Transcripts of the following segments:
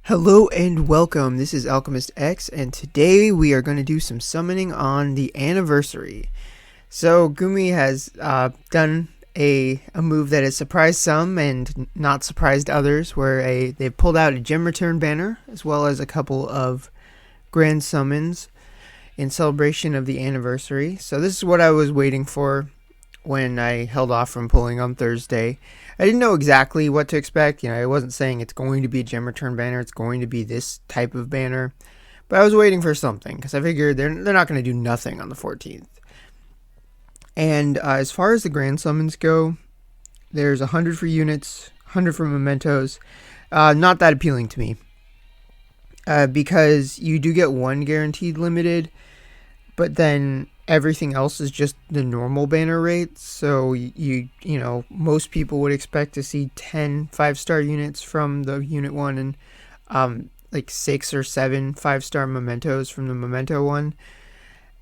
Hello and welcome. This is Alchemistexe, and today we are going to do some summoning on the anniversary. So Gumi has done a move that has surprised some and not surprised others, where they've pulled out a gem return banner as well as a couple of grand summons in celebration of the anniversary. So this is what I was waiting for when I held off from pulling on Thursday. I didn't know exactly what to expect. I wasn't saying it's going to be a gem return banner. It's going to be this type of banner. But I was waiting for something because I figured they're not going to do nothing on the 14th. And as far as the grand summons go, there's 100 for units, 100 for mementos. Not that appealing to me. Because you do get one guaranteed limited, but then everything else is just the normal banner rate. So you know most people would expect to see 10 5-star units from the unit one and like 6 or 7 5-star mementos from the memento one.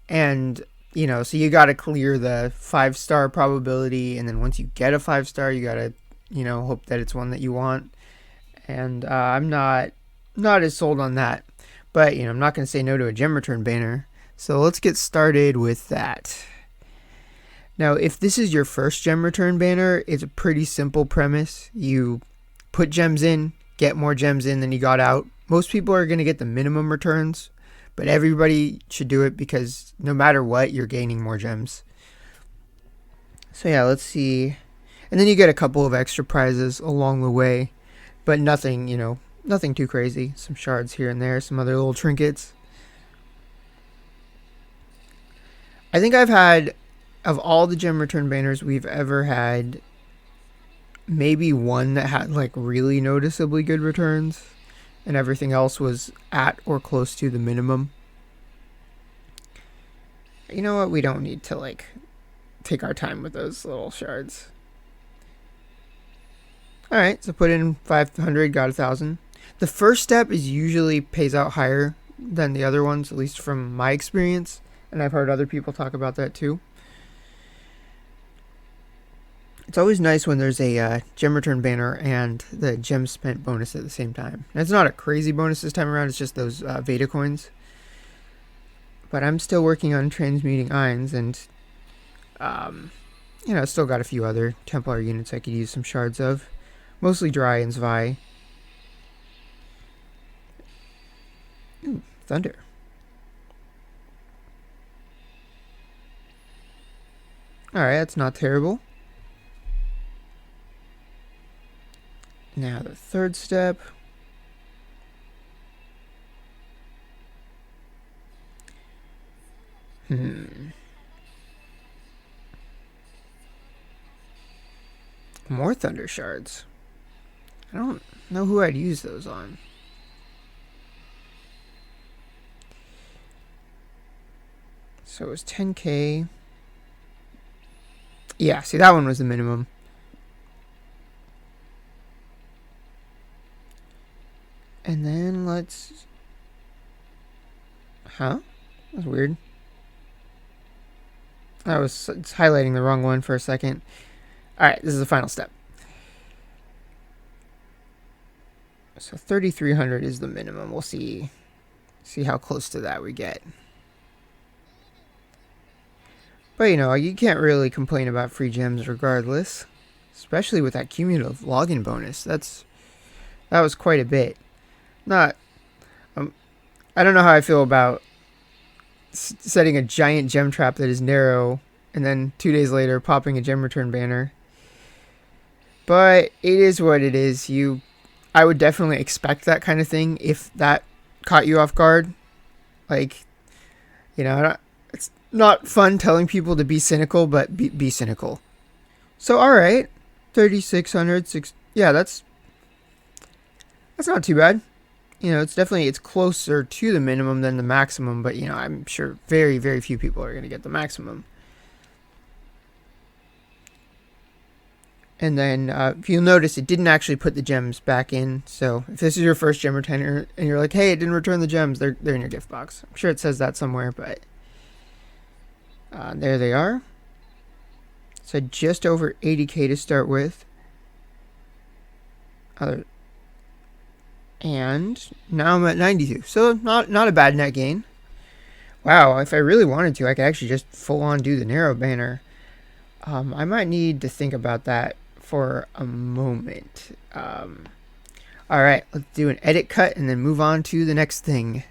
And so you got to clear the 5-star probability, and then once you get a 5-star, you got to hope that it's one that you want. And I'm not as sold on that, but I'm not going to say no to a gem return banner. So let's get started with that. Now, if this is your first gem return banner, it's a pretty simple premise. You put gems in, get more gems in than you got out. Most people are going to get the minimum returns, but everybody should do it because no matter what, you're gaining more gems. So yeah, let's see. And then you get a couple of extra prizes along the way, but nothing, nothing too crazy. Some shards here and there, some other little trinkets. I think I've had, of all the gem return banners we've ever had, maybe one that had like really noticeably good returns, and everything else was at or close to the minimum. You know what? We don't need to take our time with those little shards. Alright, so put in 500, got 1,000. The first step is usually pays out higher than the other ones, at least from my experience. And I've heard other people talk about that too. It's always nice when there's a gem return banner and the gem spent bonus at the same time. And it's not a crazy bonus this time around, it's just those Veda coins. But I'm still working on transmuting Ions, and still got a few other Templar units I could use some shards of. Mostly Dry and Zwei. Ooh, Thunder. Alright, that's not terrible. Now the third step. More Thunder shards. I don't know who I'd use those on. So it was 10k. Yeah, see, that one was the minimum. And then let's... Huh? That's weird. I was highlighting the wrong one for a second. Alright, this is the final step. So 3,300 is the minimum. We'll see how close to that we get. But you can't really complain about free gems regardless. Especially with that cumulative login bonus. That was quite a bit. I don't know how I feel about setting a giant gem trap that is Nero, and then 2 days later popping a gem return banner. But it is what it is. I would definitely expect that kind of thing if that caught you off guard. It's not fun telling people to be cynical, but be cynical. So alright, 3,600, yeah, that's not too bad. It's closer to the minimum than the maximum, but I'm sure very, very few people are going to get the maximum. And then if you'll notice, it didn't actually put the gems back in. So if this is your first gem returner and you're like, hey, it didn't return the gems, they're in your gift box. I'm sure it says that somewhere, but there they are. So just over 80k to start with. And now I'm at 92. So not a bad net gain. Wow, if I really wanted to, I could actually just full on do the Nero banner. I might need to think about that for a moment. Alright, let's do an edit cut and then move on to the next thing.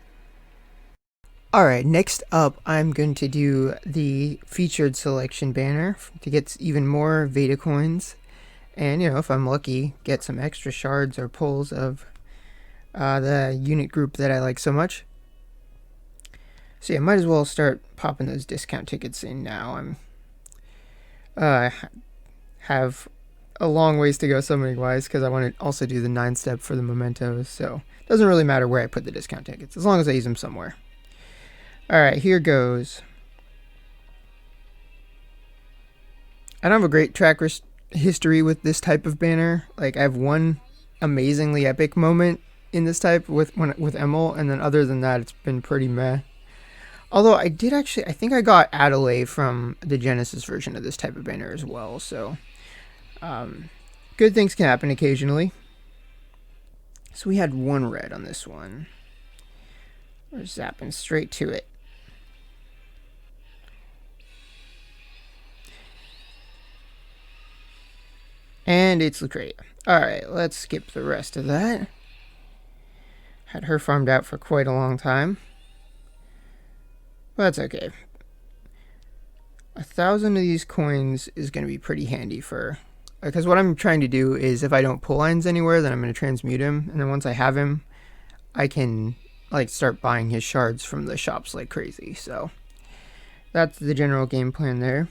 Alright, next up I'm going to do the featured selection banner to get even more Veda coins. And, if I'm lucky, get some extra shards or pulls of the unit group that I like so much. So yeah, might as well start popping those discount tickets in now. I'm have a long ways to go summoning wise because I want to also do the 9-step for the Mementos. So it doesn't really matter where I put the discount tickets as long as I use them somewhere. Alright, here goes. I don't have a great track history with this type of banner. Like, I have one amazingly epic moment in this type with Emil, and then other than that, it's been pretty meh. Although I think I got Adelaide from the Genesis version of this type of banner as well, so good things can happen occasionally. So we had one red on this one. We're zapping straight to it. And it's great. Alright, let's skip the rest of that. Had her farmed out for quite a long time. But that's okay. 1,000 of these coins is going to be pretty handy for... Because what I'm trying to do is if I don't pull lines anywhere, then I'm going to transmute him. And then once I have him, I can start buying his shards from the shops like crazy. So that's the general game plan there.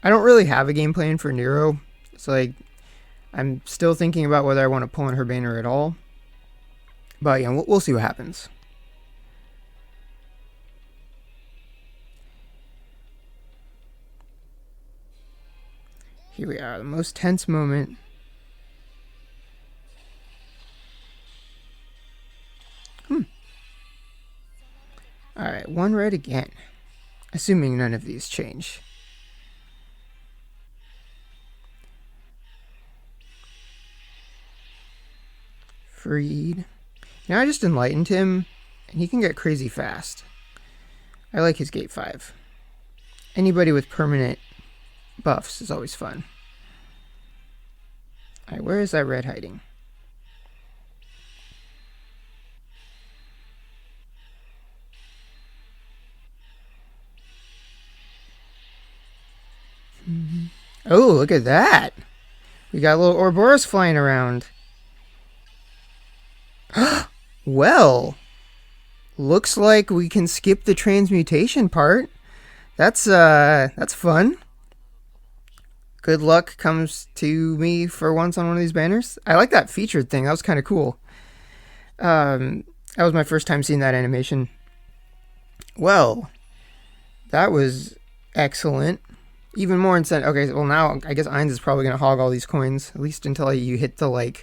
I don't really have a game plan for Nero. It's I'm still thinking about whether I want to pull in her banner at all. But yeah, we'll see what happens. Here we are, the most tense moment. Alright, one red again. Assuming none of these change. Freed. Now I just enlightened him, and he can get crazy fast. I like his gate 5. Anybody with permanent buffs is always fun. Alright, where is that red hiding? Oh, look at that! We got a little Ouroboros flying around. Well, looks like we can skip the transmutation part. That's fun. Good luck comes to me for once on one of these banners. I like that featured thing. That was kind of cool. That was my first time seeing that animation. Well, that was excellent. Even more incentive. Okay, well now I guess Ainz is probably going to hog all these coins, at least until you hit the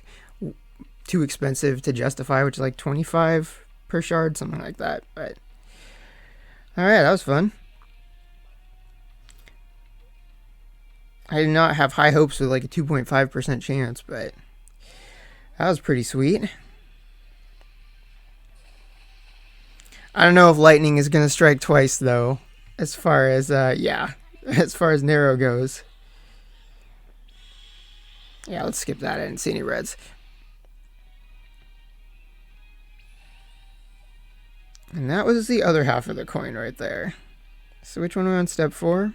too expensive to justify, which is 25 per shard, something like that. But alright, that was fun. I did not have high hopes with a 2.5% chance, but that was pretty sweet. I don't know if lightning is going to strike twice though, as far as as far as Nero goes. Yeah, let's skip that. I didn't see any reds. And that was the other half of the coin right there. So which one are we on step 4?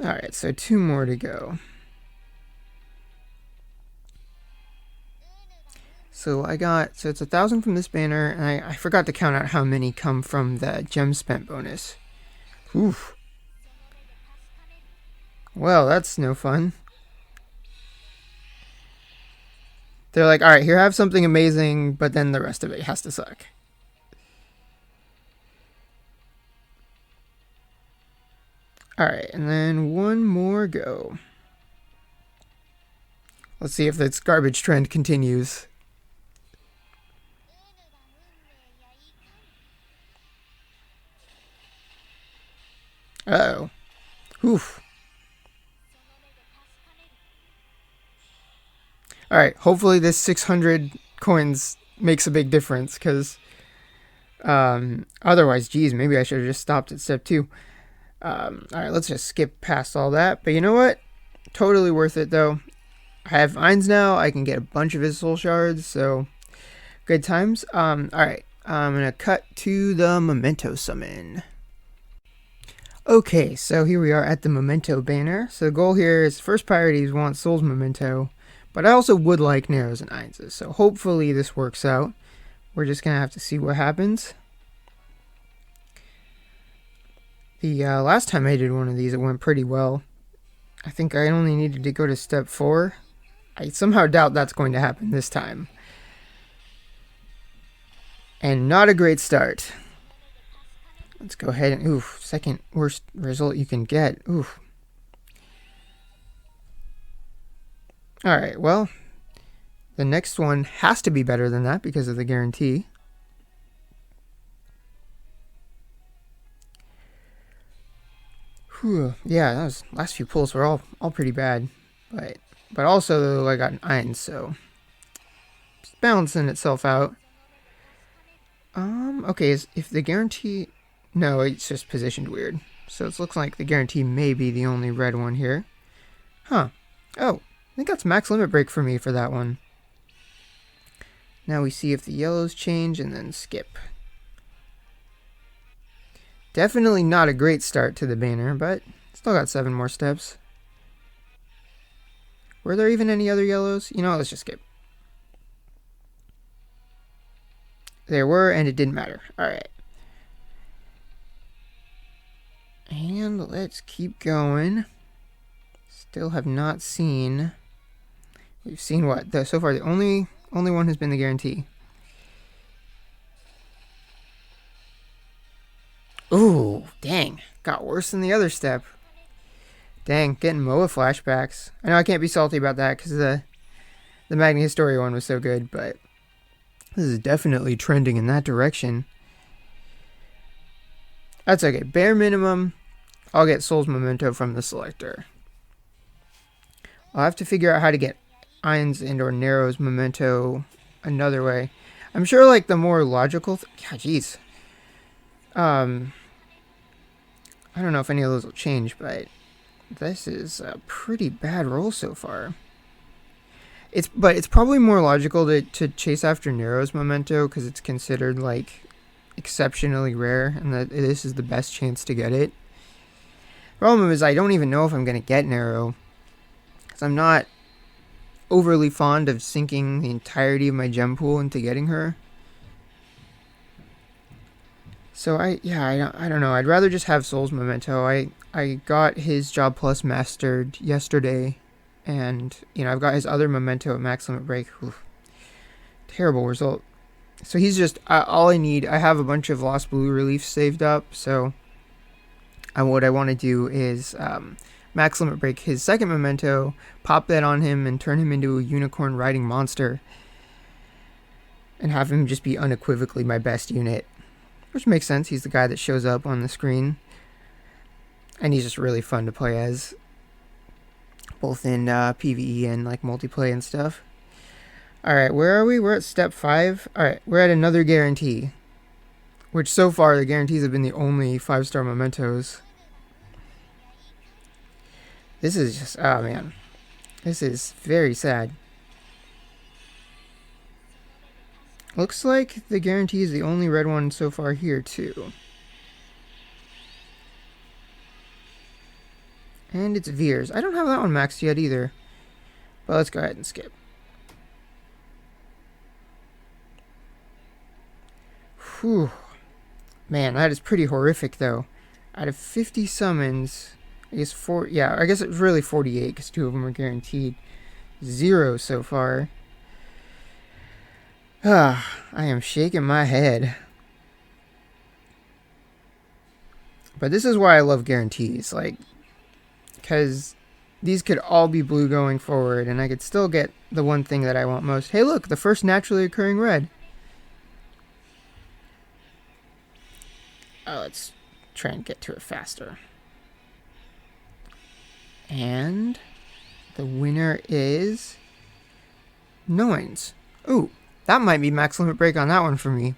Alright, so 2 more to go. So it's 1,000 from this banner, and I forgot to count out how many come from the gem spent bonus. Oof. Well, that's no fun. They're like, alright, here, have something amazing, but then the rest of it has to suck. Alright, and then one more go. Let's see if this garbage trend continues. Uh-oh. Oof. All right, hopefully this 600 coins makes a big difference, because otherwise, geez, maybe I should have just stopped at step 2. All right, let's just skip past all that. But you know what? Totally worth it, though. I have Eins now. I can get a bunch of his soul shards, so good times. All right, I'm going to cut to the Memento summon. Okay, so here we are at the Memento banner. So the goal here is first priority is want Soul's Memento, but I also would like Nero's and Eins's. So hopefully this works out. We're just going to have to see what happens. The last time I did one of these, it went pretty well. I think I only needed to go to step 4. I somehow doubt that's going to happen this time. And not a great start. Let's go ahead and, oof, second worst result you can get. Oof. Alright, well, the next one has to be better than that because of the guarantee. Whew, yeah, those last few pulls were all pretty bad. But also, I got an Eins, so it's balancing itself out. Okay, if the guarantee... No, it's just positioned weird. So it looks like the guarantee may be the only red one here. Huh. Oh, I think that's max limit break for me for that one. Now we see if the yellows change and then skip. Definitely not a great start to the banner, but still got 7 more steps. Were there even any other yellows? You know, let's just skip. There were, and it didn't matter. Alright. And let's keep going. Still have not seen... We've seen what? So far, the only one has been the guarantee. Ooh, dang. Got worse than the other step. Dang, getting MOA flashbacks. I know I can't be salty about that because the Magna Historia one was so good, but this is definitely trending in that direction. That's okay. Bare minimum, I'll get Soul's Memento from the selector. I'll have to figure out how to get Eins and or Nero's Memento another way. I'm sure like the more logical... God, jeez. I don't know if any of those will change, but this is a pretty bad roll so far. But it's probably more logical to chase after Nero's Memento because it's considered like exceptionally rare and that this is the best chance to get it. Problem is I don't even know if I'm going to get Nero because I'm not overly fond of sinking the entirety of my gem pool into getting her. So I don't know. I'd rather just have Soul's Memento. I got his Job Plus mastered yesterday, and you know I've got his other Memento at max limit break. Oof. Terrible result. So he's just all I need. I have a bunch of Lost Blue reliefs saved up, so what I want to do is max limit break his second Memento, pop that on him, and turn him into a unicorn riding monster, and have him just be unequivocally my best unit. Which makes sense, he's the guy that shows up on the screen. And he's just really fun to play as. Both in PvE and like multiplayer and stuff. Alright, where are we? We're at step 5. Alright, we're at another guarantee. Which so far the guarantees have been the only 5-star mementos. This is just, oh man. This is very sad. Looks like the guarantee is the only red one so far here, too. And it's Veers. I don't have that one maxed yet either. But let's go ahead and skip. Whew. Man, that is pretty horrific, though. Out of 50 summons, I guess I guess it was really 48 because 2 of them are guaranteed. 0 so far. I am shaking my head. But this is why I love guarantees, like, because these could all be blue going forward, and I could still get the one thing that I want most. Hey, look, the first naturally occurring red. Oh, let's try and get to it faster. And the winner is Noins. Ooh, that might be max limit break on that one for me.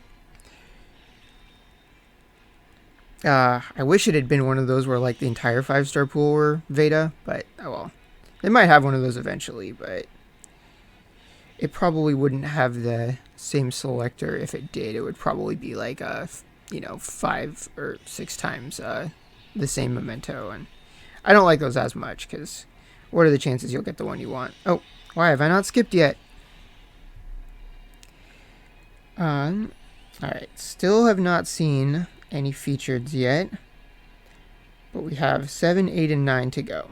I wish it had been one of those where like the entire 5-star pool were Veda, but oh well. They might have one of those eventually, but it probably wouldn't have the same selector. If it did, it would probably be like 5 or 6 times the same memento, and I don't like those as much because what are the chances you'll get the one you want? Oh, why have I not skipped yet? Alright, still have not seen any featured yet, but we have 7, 8, and 9 to go.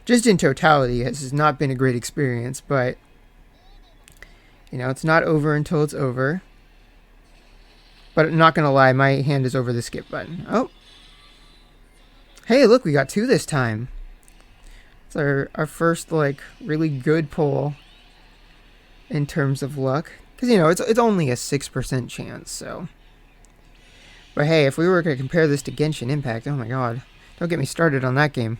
Just in totality, this has not been a great experience, but it's not over until it's over. But I'm not gonna lie, my hand is over the skip button. Oh, hey, look, we got 2 this time. It's our first like really good pull in terms of luck, because it's only a 6% chance. So, but hey, if we were to compare this to Genshin Impact, oh my god, don't get me started on that game.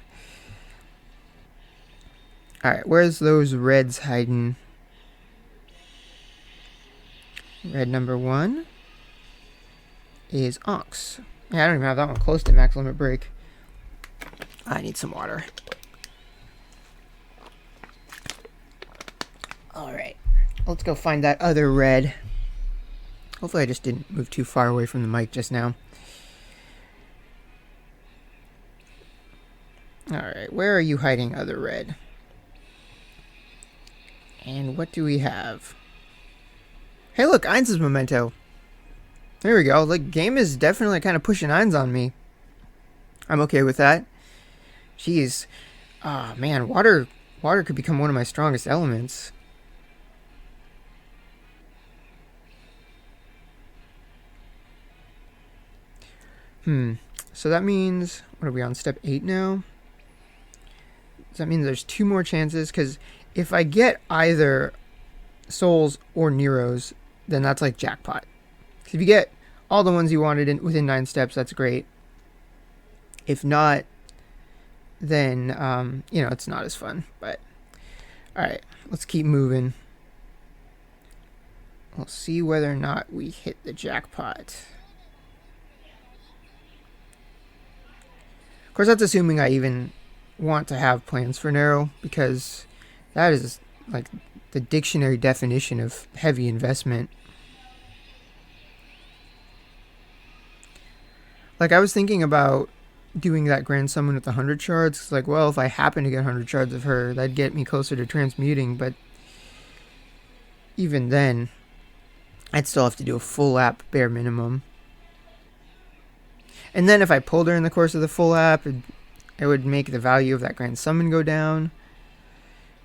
All right, where's those reds hiding? Red number 1 is Ox. Yeah, I don't even have that one close to max limit break. I need some water. Alright, let's go find that other red. Hopefully I just didn't move too far away from the mic just now. Alright, where are you hiding, other red? And what do we have? Hey look, Ainz's memento. There we go. Like, game is definitely kind of pushing Ainz on me. I'm okay with that. Jeez. Ah, man, water could become one of my strongest elements. So that means, what are we on, step 8 now? Does that mean there's 2 more chances? Because if I get either Souls or Neros, then that's like jackpot. If you get all the ones you wanted within 9 steps, that's great. If not, then, it's not as fun. But, alright, let's keep moving. We'll see whether or not we hit the jackpot. Of course, that's assuming I even want to have plans for Nero, because that is like the dictionary definition of heavy investment. Like, I was thinking about doing that grand summon with 100 shards. It's like, well, if I happen to get 100 shards of her, that'd get me closer to transmuting, but even then, I'd still have to do a full app bare minimum. And then if I pulled her in the course of the full app, it would make the value of that grand summon go down.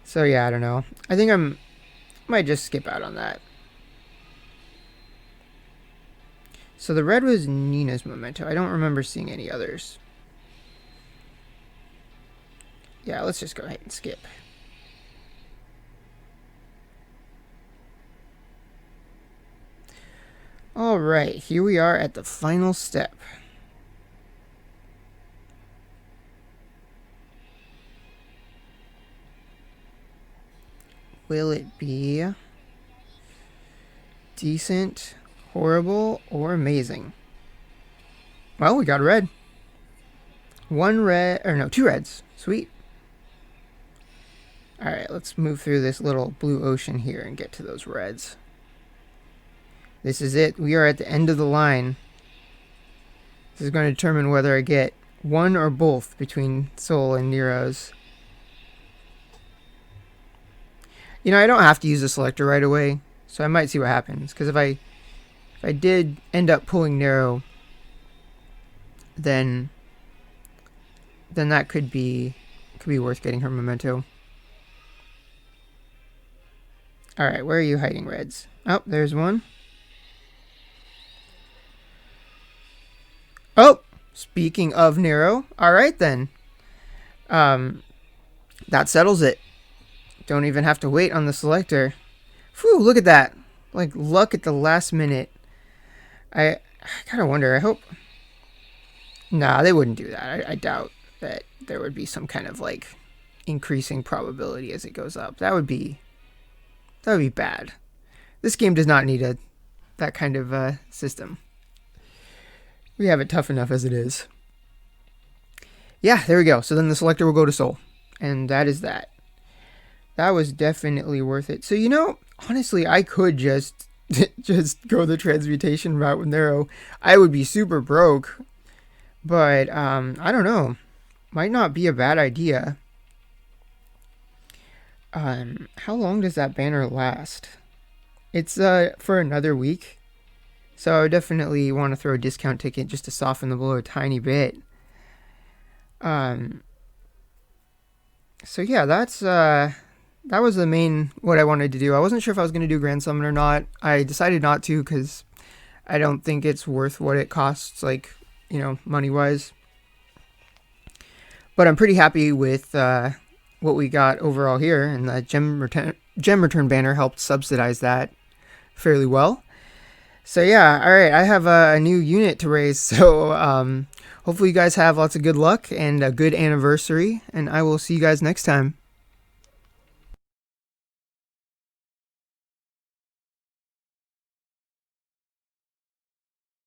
So yeah, I don't know. I think might just skip out on that. So the red was Nina's memento. I don't remember seeing any others. Yeah, let's just go ahead and skip. Alright, here we are at the final step. Will it be decent, horrible, or amazing? Well, we got a red. 2 reds. Sweet. Alright, let's move through this little blue ocean here and get to those reds. This is it. We are at the end of the line. This is going to determine whether I get one or both between Soul and Nero's. I don't have to use the selector right away, so I might see what happens. Because if I did end up pulling Nero, then that could be worth getting her memento. All right, where are you hiding, reds? Oh, there's one. Oh, speaking of Nero, all right then. That settles it. Don't even have to wait on the selector. Phew, look at that. Like, luck at the last minute. I gotta wonder, I hope... Nah, they wouldn't do that. I doubt that there would be some kind of, like, increasing probability as it goes up. That would be bad. This game does not need that kind of system. We have it tough enough as it is. Yeah, there we go. So then the selector will go to Soul. And that is that. That was definitely worth it. So, honestly, I could just go the transmutation route with Nero. I would be super broke. But, I don't know. Might not be a bad idea. How long does that banner last? It's for another week. So I would definitely want to throw a discount ticket just to soften the blow a tiny bit. So yeah, that was the main what I wanted to do. I wasn't sure if I was going to do Grand Summon or not. I decided not to because I don't think it's worth what it costs, money-wise. But I'm pretty happy with what we got overall here, and the gem return banner helped subsidize that fairly well. So yeah, alright, I have a new unit to raise, so hopefully you guys have lots of good luck and a good anniversary, and I will see you guys next time.